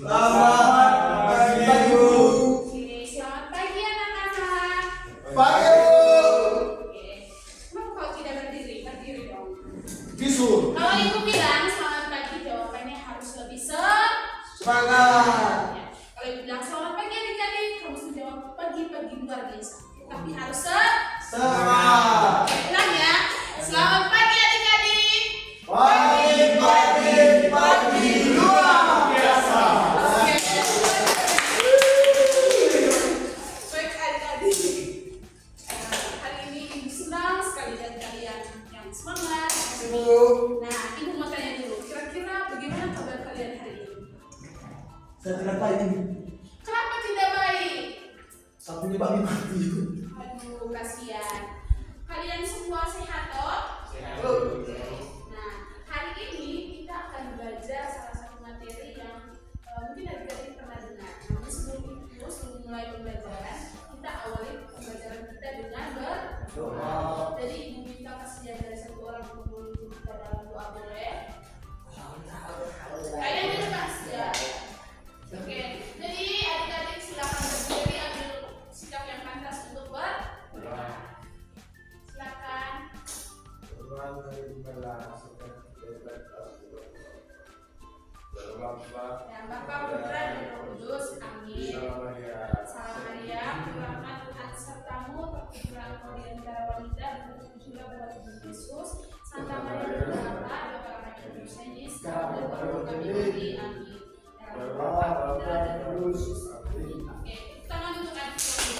Selamat pagi Bu. Oke, selamat pagi anak-anak. Pagi Bu. Oke, kenapa kau tidak berdiri? Berdiri dong. Bisu. Kalau ibu bilang selamat pagi, jawabannya harus lebih Semangat. ya. Kalau ibu bilang selamat pagi adik-adik, kamu harus menjawab pagi-pagi luar biasa. Tapi harus Semangat. Oke, ulang ya. Selamat pagi adik-adik. Pagi luar biasa. Oke. Baik adik-adik. Hari ini ibu senang sekali dan kalian yang semangat. Bu. Nah, ibu mau tanya dulu, kira-kira bagaimana kabar kalian hari ini? Saya kenapa ini? Kenapa tidak baik? Sapinya babi mati. Aduh, kasihan. Kalian semua sehat toh? Nah, hari ini kita akan belajar salah satu materi yang mungkin adik-adik pernah dengar. Namun sebelum mulai pembelajaran, kita awali pembelajaran kita dengan berdoa. Jadi ibu minta kesediaan dari satu orang untuk memimpin kita dalam doa, boleh? Kalian jelas ya? Oke, jadi adik-adik silakan berdiri, ambil sikap yang pantas untuk berdoa. Silakan. Ya, Bapa, Putra, dan Roh Kudus, amin. Salam Maria, rahmat Tuhan sertamu, terpujilah engkau di antara wanita, dan terpujilah buah tubuh Yesus. Santa Maria Bunda Allah, doakan kami dosa ini, sekarang dan waktu kami mati, amin. Ya Bapa, Putra, dan Roh Kudus, amin. Oke, tangan untuk adik-adik.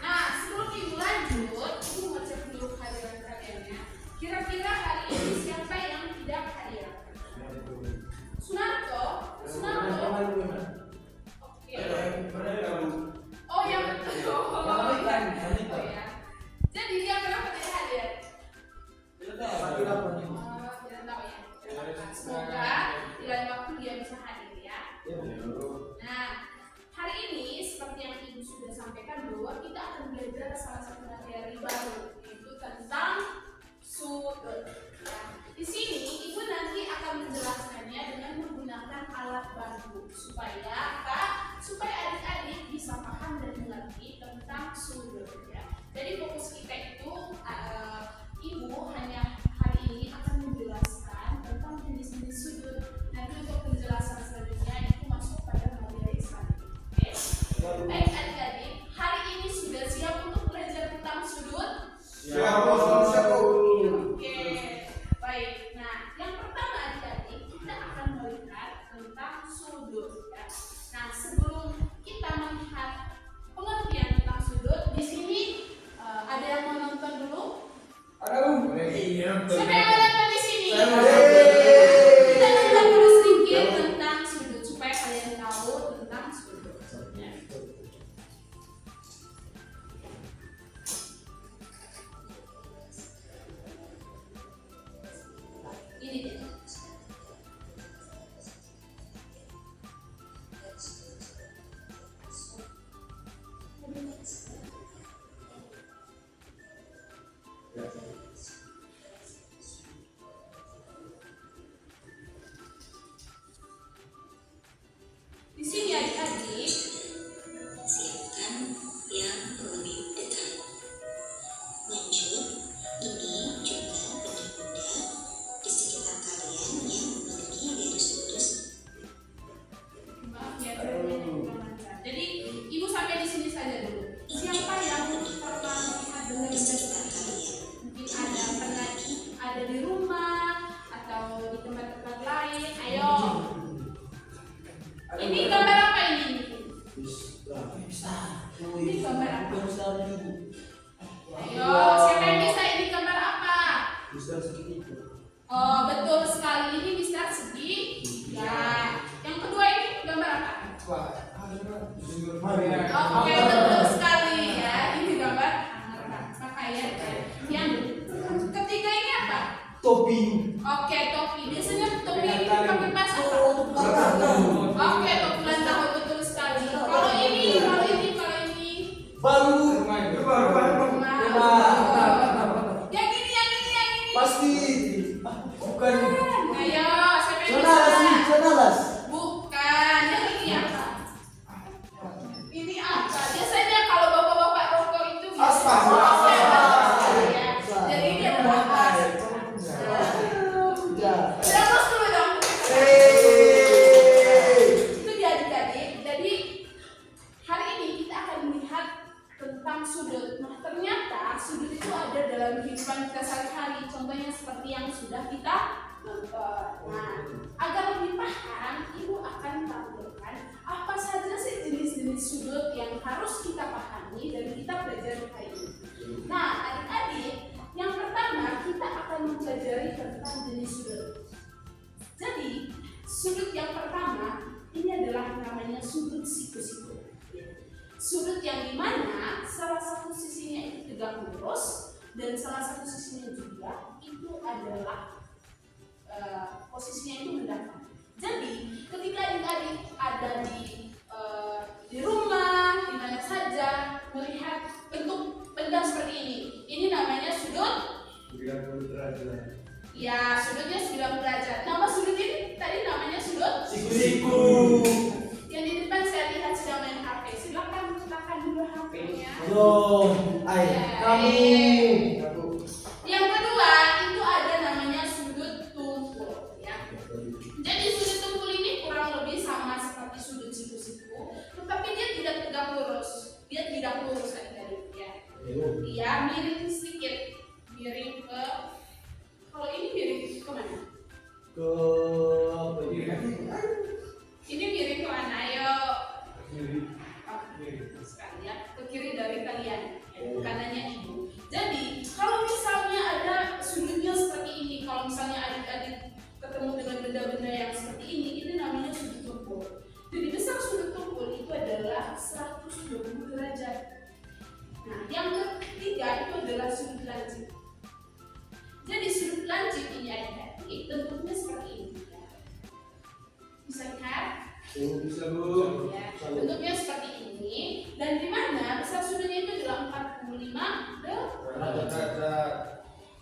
Nah, sebelum ibu lanjut, ibu mau cek dulu kehadiran kaliannya. Kira-kira hari ini siapa yang tidak hadir? Sunarto? Sunarto? Oke. Oh, yang betul. Oh, ya. Jadi dia kenapa tidak hadir? Tidak tahu ya. Semoga di lain waktu dia bisa hadir ya. Nah, hari ini seperti yang ibu sudah sampaikan bahwa kita akan belajar salah satu materi baru, yaitu tentang sudut. Nah, di sini ibu nanti akan menjelaskannya dengan menggunakan alat bantu supaya apa? Supaya adik-adik bisa paham dan mengerti tentang sudut. Ya. Jadi fokus kita itu ibu hanya hari ini akan menjelaskan tentang jenis-jenis sudut. Nanti untuk penjelasan selanjutnya itu masuk pada materi selanjutnya. Oke? Baik adik-adik, hari ini sudah siap untuk belajar tentang sudut? Oke, baik. Nah, yang pertama adik-adik, kita akan melihat tentang sudut. Ya. Nah, sebelum kita melihat pengertian tentang sudut, di sini ada yang mau nonton dulu? Siapa yang mau nonton di sini? Kita nonton dulu sedikit tentang sudut supaya kalian tahu tentang sudut. Ya. Ini dia. Di sini adik-adik, Siapkan yang lebih dekat. Lanjut, ini juga benda-benda di sekitar kalian yang memiliki garis-garis. maaf ya jawabannya kurang lancar. Jadi ibu sampai di sini saja dulu. Siapa yang pernah melihat Di benda-benda sekitar seperti ini? kalian. Mungkin ada pernah ada di rumah atau di tempat-tempat lain. Ayo. Ini gambar apa ini? Ini gambar apa? Ayo, siapa yang bisa ini gambar apa? Oh, betul sekali. Ini bisa segi. Ya. Yang kedua ini gambar apa? Oke, betul sekali ya. Ini gambar pakaian. Yang ketiga ini apa? Topi. Oke, topi. Biasanya topi ini dipakai pas apa? Oke, topi ulang tahun, betul sekali. Kalau ini. Baru. Yang ini. Pasti. Bukan. Ayo, siapa yang Jonalas bisa? nih, Jonalas. Terus dulu dong. Hey. Itu dia adik-adik. Jadi hari ini kita akan melihat tentang sudut. Nah, ternyata sudut itu ada dalam kehidupan kita sehari-hari. Contohnya seperti yang sudah kita nonton. Nah, agar lebih paham, Ibu akan tampilkan apa saja sih jenis-jenis sudut yang harus kita pahami dan kita pelajari hari ini. Nah, adik-adik, yang pertama kita akan mempelajari tentang jenis sudut. Jadi, sudut yang pertama ini adalah namanya sudut siku-siku. Sudut yang dimana salah satu sisinya itu tegak lurus dan salah satu sisinya juga itu adalah posisinya itu mendatar. Jadi, ketika adik-adik ada di rumah, di mana saja melihat bentuk benda seperti ini namanya sudut. 90 derajat. Ya, sudutnya 90 derajat. Nama sudut ini tadi namanya sudut Siku-siku. Yang di depan saya lihat sedang main HP. Silakan letakkan dulu HP-nya. Kamu. Yang kedua itu ada namanya sudut tumpul, ya. Jadi sudut tumpul ini kurang lebih sama seperti sudut siku-siku, tetapi dia tidak tegak lurus. Dia tidak lurus adik-adik, ya. Dia miring sedikit, miring ke. Kalau ini miring ke mana? Ini miring ke mana? Ayo. Sekali ya, ke kiri dari kalian, kanannya Ibu. Jadi kalau misalnya ada sudutnya seperti ini, kalau misalnya adik-adik ketemu dengan benda-benda yang seperti ini namanya sudut tumpul. Jadi besar sudut tumpul itu adalah 120 derajat. Nah, yang ketiga itu adalah sudut lancip. Jadi sudut lancip ini adik-adik bentuknya seperti ini. Bisa lihat? Bisa, Bu. Ya, bentuknya seperti ini, dan di mana besar sudutnya itu adalah 45 derajat.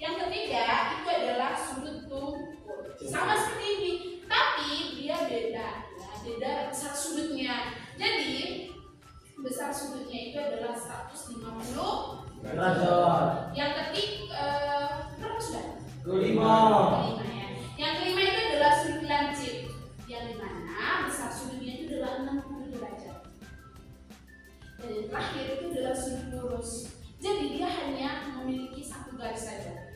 Yang ketiga itu adalah sudut tumpul, sama seperti ini, tapi dia beda, ya, beda besar sudutnya. Jadi besar sudutnya itu adalah 150 Derajat. Yang ketiga berapa sudah? Kelima. Kelima, ya. Yang kelima itu adalah sudut lancip, yang dimana besar sudutnya itu adalah 60 derajat. Dan yang terakhir itu adalah sudut lurus. Jadi dia hanya memiliki satu garis saja.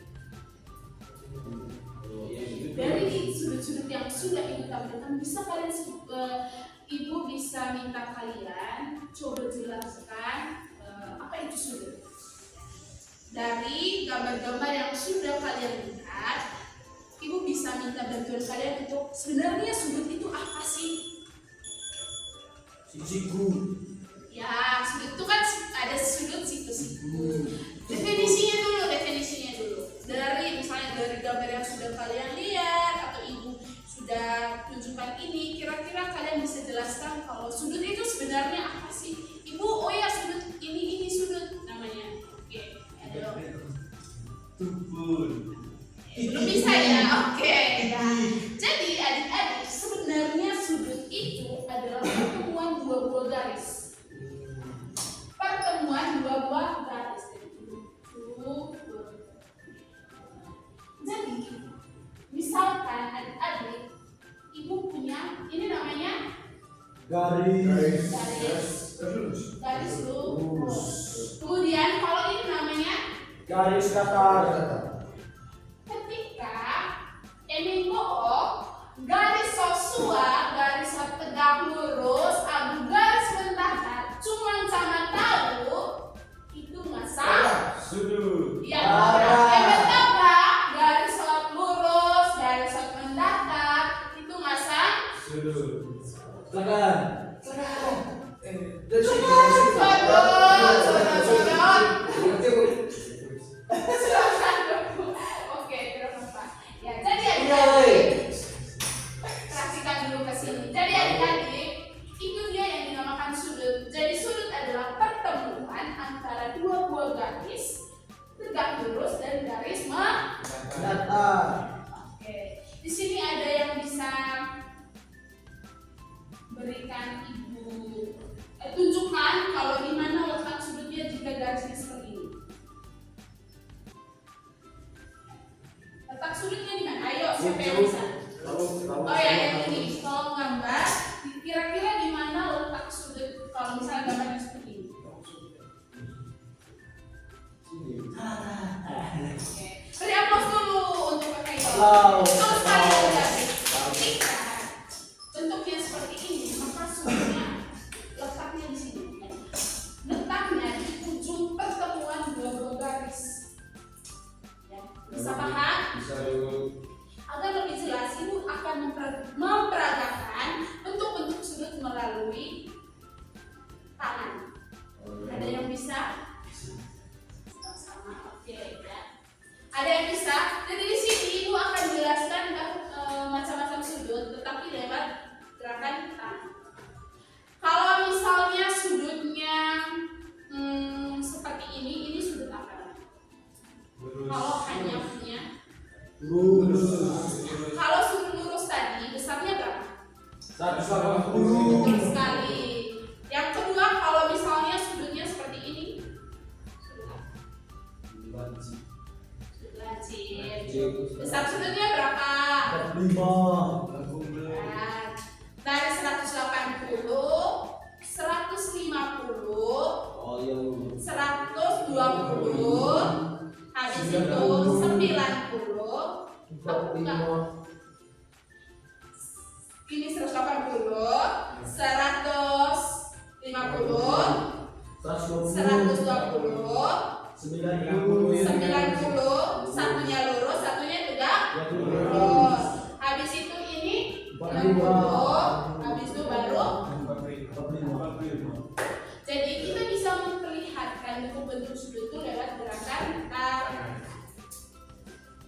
Dari sudut-sudut yang sudah Ibu tampilkan, bisa kalian Ibu bisa minta kalian coba jelaskan apa itu sudut. Dari gambar-gambar yang sudah kalian lihat, Ibu bisa minta bantuan kalian untuk sebenarnya sudut itu apa sih? Siku. Ya, sudut itu kan ada sudut siku-siku. Definisinya dulu. Dari misalnya dari gambar yang sudah kalian lihat atau Ibu sudah tunjukkan ini, kira-kira kalian bisa jelaskan kalau sudut itu sebenarnya apa sih? Ibu, oh ya sudut ini sudut namanya. Oke, ayo. Tumpul. Belum bisa ya? Oke. Ya. Jadi adik-adik, sebenarnya sudut itu adalah pertemuan dua buah garis. Pertemuan dua buah garis. Jadi, misalkan adik-adik, Ibu punya ini namanya Garis. garis lurus. Kemudian kalau ini namanya Garis datar. ketika Emiko garis sosua, garis tegak lurus, abu garis mendatar, cuma sama tahu itu masalah. Sudut. Ya, tabrak garis lurus, garis mendatar itu masalah. Sudut. Tekan. Oke, berapa? Ya, jadi adik-adik, perhatikan dulu ke sini. Jadi adik-adik, itu dia yang dinamakan sudut. Jadi sudut adalah pertemuan antara dua buah garis tegak lurus dan garis Datar. Oke, di sini ada yang bisa berikan Ibu tunjukkan kalau di mana letak sudutnya jika garisnya seperti ini. Letak sudutnya di mana? Ayo, siapa yang bisa Oh ya, yang ini kalau gambar, kira-kira di mana letak sudut kalau misalnya gambarnya seperti ini? Oke, beri aplaus dulu untuk kakak itu. Betul sekali guys. Ketika bentuknya seperti ini, maka sudutnya letaknya di sini. Letaknya di ujung pertemuan dua garis. Ya, bisa paham? Bisa dulu. Agar lebih jelas, ibu akan memperagakan bentuk-bentuk sudut melalui tangan. Ada yang bisa? Sama-sama, oke ya. Ada yang bisa? Jadi di sini ibu akan jelaskan macam-macam sudut, tetapi lewat gerakan tangan. Kalau misalnya sudutnya seperti ini sudut apa? Kalau hanya punya kalau sudut lurus tadi besarnya berapa? 180. Betul sekali. Yang kedua, kalau misalnya sudutnya seperti ini, sudut lancip. Besar sudutnya berapa? 45. Nah, dari 180, 150, Oh iya. 120, habis itu 90. Ini 180, 150, 120, 90, satunya lurus, satunya tegak lurus. Habis itu ini 60, habis itu baru. Jadi kita bisa memperlihatkan bentuk-bentuk sudut itu lewat gerakan tangan.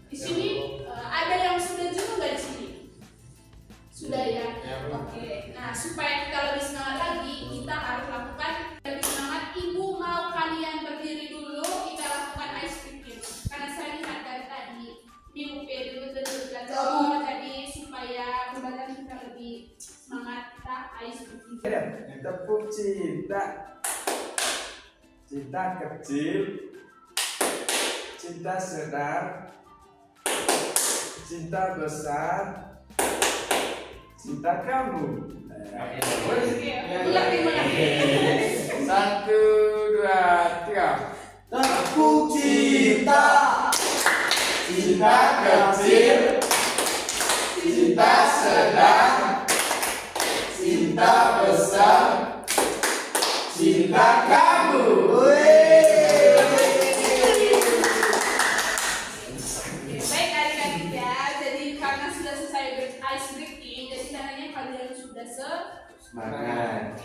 Di sini ada yang sudah jenuh nggak di sini? Sudah ya? Oke. Nah, supaya kita lebih semangat lagi, kita harus lakukan lebih semangat. Ibu mau kalian berdiri dulu, kita lakukan ice breaking. Karena saya lihat dari tadi minggu periode belajar jadi supaya badan kita lebih semangat, kita ice breaking. Tepuk cinta. Cinta kecil, cinta sedang, cinta besar, cinta kamu. Ulang, terima kasih. 1, 2, 3. Tepuk cinta. Cinta kecil, cinta sedang, cinta besar, cinta kamu. Baik adik-adik ya, jadi karena sudah selesai ice breaking, jadi caranya kalian sudah Semangat.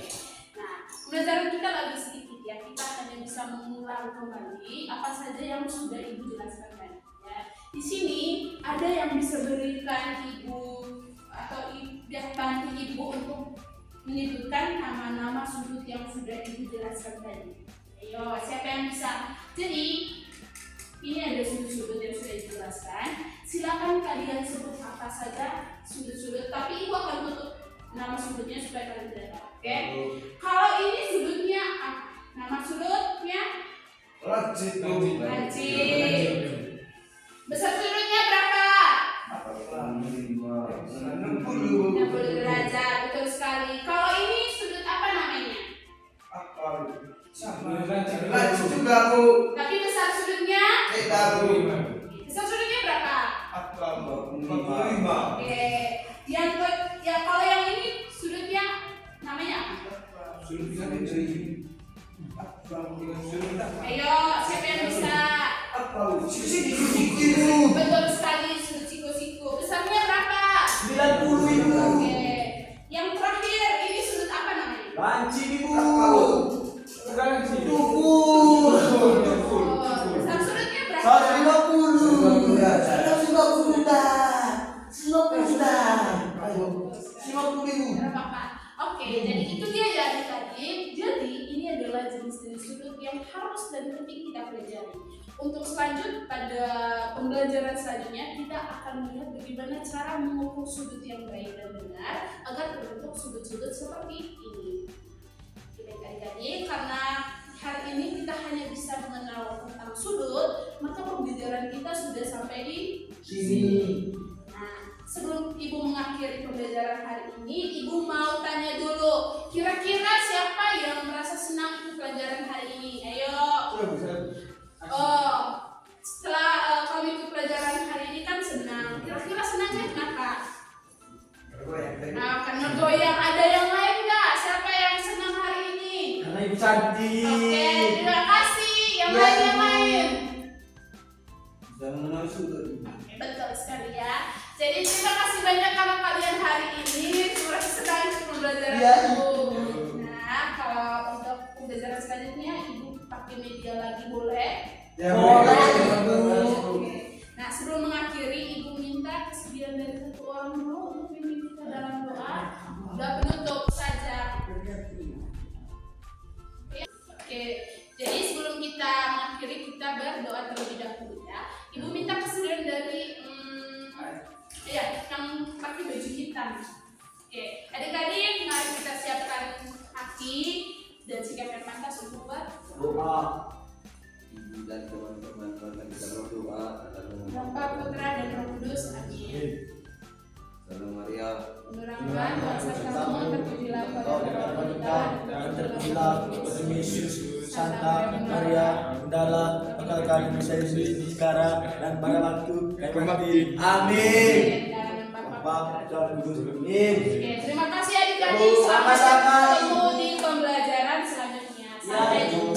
Nah, pembelajaran kita lagi sedikit ya, kita hanya bisa mengulang kembali apa saja yang sudah ibu jelaskan tadi ya. Di sini ada yang bisa berikan ibu atau bantu ibu untuk menyebutkan nama-nama sudut yang sudah ibu jelaskan tadi. Ayo, siapa yang bisa? Jadi ini ada sudut-sudut yang sudah dijelaskan. Silakan kalian sebut apa saja sudut-sudut, tapi ibu akan tutup nama sudutnya supaya kalian tidak tahu. Oke? Kalau ini sudutnya apa? Nama sudutnya Lancip. besar sudutnya berapa? 60 derajat, betul sekali. Kalau ini sudut apa namanya? Lancip juga, Bu. Tapi besar sudutnya? Tahu. Besar sudutnya berapa? 45. Oke. Kalau yang ini sudutnya namanya apa? Ayo, siapa yang bisa? Betul sekali, sudut siku-siku. Besarnya berapa? 90 ibu. Oke. Yang terakhir, ini sudut apa namanya? Lanci ibu. Oh, besar sudutnya berapa? 150. 50 ribu. Oke, jadi itu dia ya adik-adik. Jadi ini adalah jenis-jenis sudut yang harus dan penting kita pelajari. Untuk pada pembelajaran selanjutnya kita akan melihat bagaimana cara mengukur sudut yang baik dan benar agar terbentuk sudut-sudut seperti ini. Baik adik-adik, karena hari ini kita hanya bisa mengenal tentang sudut, maka pembelajaran kita sudah sampai di Sini. Nah, sebelum Ibu mengakhiri pembelajaran hari ini, Ibu mau tanya dulu, kira-kira siapa yang merasa senang ikut pelajaran hari ini? Ayo. Oh, setelah kami ikut pelajaran hari ini kan senang. Kira-kira senangnya kenapa? Nah, karena goyang. Ada yang lain nggak? Siapa yang senang hari ini? Karena ibu cantik. Oke, terima kasih. Yang lain. Jangan mengenal sudah. Betul sekali ya. Jadi terima kasih banyak karena kalian hari ini merasa senang ikut pembelajaran Iya, Ibu. Nah, kalau untuk pembelajaran selanjutnya Ibu pakai media lagi boleh? Ya, Boleh. boleh. Oke. Nah, sebelum mengakhiri Ibu minta kesediaan dari satu orang dulu untuk memimpin kita dalam doa. Doa penutup saja. Oke. Jadi sebelum kita mengakhiri kita berdoa terlebih dahulu ya. Ibu minta kesediaan dari yang pakai baju hitam. Oke, adik-adik mari kita siapkan hati dan sikapkan mata untuk Doa. Ibu dan teman-teman kita berdoa Bapa, Putra, dan Roh Kudus. Amin. Salam Maria. Menerangkan kuasa kamu terpujilah Kau pada kita dan terpujilah Tuhan Yesus, Santa Maria, Bunda bakal kami bisa Yesus sekarang dan pada waktu kami mati. Amin. dan Bapa, Bapa Putra, dan Kudus. Amin. Oke, terima kasih adik-adik. Selamat Sama-sama. ketemu di pembelajaran selanjutnya. Sampai jumpa.